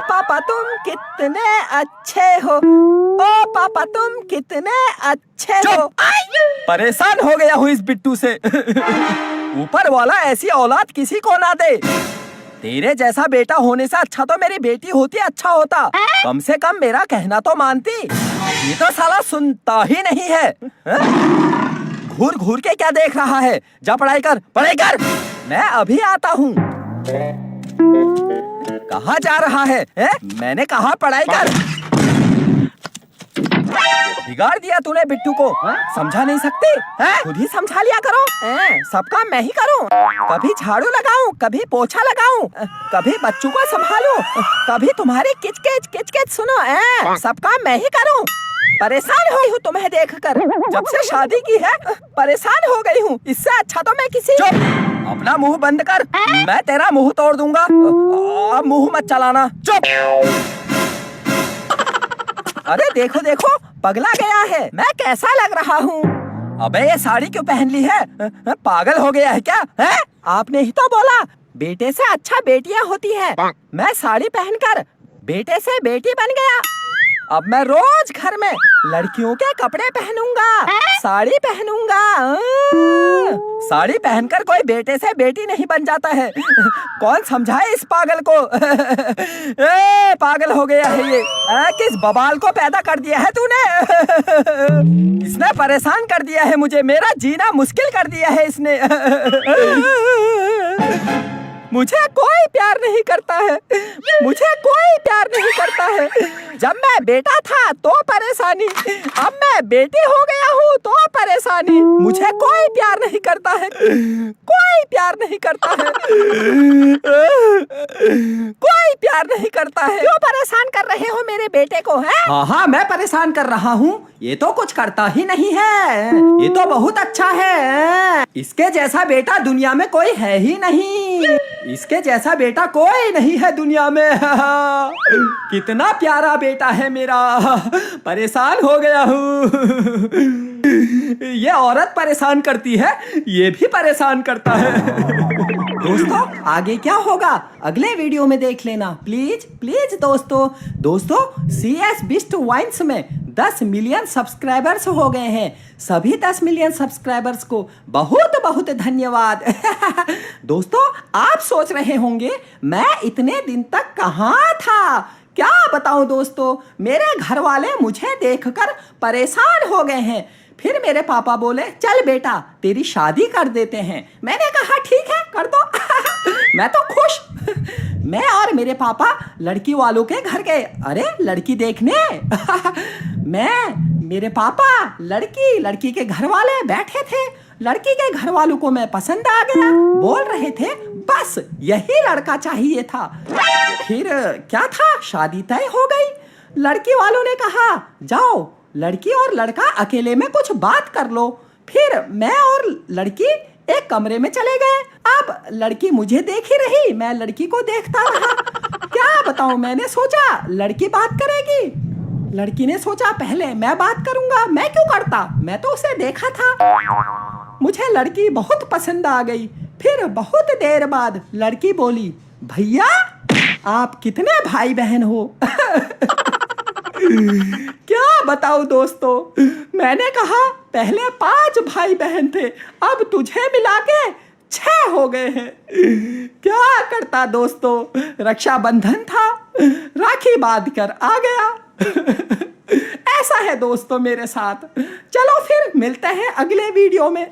पापा तुम कितने अच्छे हो, ओ पापा तुम कितने अच्छे हो। परेशान हो गया हूँ इस बिट्टू से। ऊपर वाला ऐसी औलाद किसी को ना दे। तेरे जैसा बेटा होने से अच्छा तो मेरी बेटी होती अच्छा होता। कम से कम मेरा कहना तो मानती। ये तो साला सुनता ही नहीं है। घूर घूर के क्या देख रहा है? जा पढ़ाई कर, पढ़ाई कर। मैं अभी आता हूँ। कहाँ जा रहा है? मैंने कहा पढ़ाई कर। बिगाड़ दिया तूने बिट्टू को। समझा नहीं सकती? खुद ही समझा लिया करो। सब काम मैं ही करूं। कभी झाड़ू लगाऊं, कभी पोछा लगाऊं, कभी बच्चों को संभालूं, कभी तुम्हारी किचकिच किचकिच सुनो। सब काम मैं ही करूं। परेशान हुई हूँ तुम्हें देखकर। जब से शादी की है परेशान हो गई हूँ। इससे अच्छा तो मैं किसी। चुप! अपना मुंह बंद कर, मैं तेरा मुंह तोड़ दूंगा। मुंह मत चलाना। चुप! अरे देखो देखो, पगला गया है। मैं कैसा लग रहा हूँ? अबे ये साड़ी क्यों पहन ली है? पागल हो गया है क्या? आपने ही तो बोला बेटे से अच्छा बेटियां होती हैं। मैं साड़ी पहनकर बेटे से बेटी बन गया। अब मैं रोज घर में लड़कियों के कपड़े पहनूंगा, साड़ी पहनूंगा। साड़ी पहनकर कोई बेटे से बेटी नहीं बन जाता है। कौन समझाए इस पागल को? पागल हो गया है ये। किस बवाल को पैदा कर दिया है तूने? इसने परेशान कर दिया है मुझे। मेरा जीना मुश्किल कर दिया है इसने। मुझे कोई प्यार नहीं करता है। मुझे कोई प्यार नहीं करता है। जब मैं बेटा था तो परेशानी, अब मैं बेटी हो गया हूँ तो परेशानी। मुझे कोई प्यार नहीं करता है। कोई प्यार नहीं करता है। कोई प्यार नहीं करता है। क्यों परेशान कर रहे हो मेरे बेटे को? हाँ हाँ, मैं परेशान कर रहा हूँ। ये तो कुछ करता ही नहीं है। ये तो बहुत अच्छा है। इसके जैसा बेटा दुनिया में कोई है ही नहीं। इसके जैसा बेटा कोई नहीं है दुनिया में। कितना प्यारा बेटा है मेरा। परेशान हो गया हूँ। ये औरत परेशान करती है, ये भी परेशान करता है। दोस्तों आगे क्या होगा अगले वीडियो में देख लेना प्लीज प्लीज। दोस्तों CS बिस्ट वाइन्स में 10 मिलियन सब्सक्राइबर्स हो गए हैं। सभी 10 मिलियन सब्सक्राइबर्स को बहुत बहुत धन्यवाद। दोस्तों आप सोच रहे होंगे मैं इतने दिन तक कहाँ था? क्या बताऊं दोस्तों, मेरे घर वाले मुझे देखकर परेशान हो गए हैं। फिर मेरे पापा बोले चल बेटा तेरी शादी कर देते हैं। मैंने कहा ठीक है कर दो। मैं तो खुश। मैं और मेरे पापा लड़की वालों के घर गए। अरे लड़की देखने। मेरे पापा लड़की के घर वाले बैठे थे। लड़की के घर वालों को मैं पसंद आ गया। बोल रहे थे बस यही लड़का चाहिए था। फिर क्या था, शादी तय हो गई। लड़की वालों ने कहा जाओ लड़की और लड़का अकेले में कुछ बात कर लो। फिर मैं और लड़की एक कमरे में चले गए। अब लड़की मुझे देख ही रही, मैं लड़की को देखता रहा। क्या बताऊं, मैंने सोचा लड़की बात करेगी। लड़की ने सोचा पहले मैं बात करूंगा। मैं क्यों करता, मैं तो उसे देखा था। मुझे लड़की बहुत पसंद आ गई। फिर बहुत देर बाद लड़की बोली भैया आप कितने भाई बहन हो? क्या बताऊं दोस्तों, मैंने कहा पहले 5 भाई बहन थे, अब तुझे मिला के 6 हो गए हैं। क्या करता दोस्तों, रक्षाबंधन था, राखी बांध कर आ गया। ऐसा है दोस्तों मेरे साथ। चलो फिर मिलते हैं अगले वीडियो में।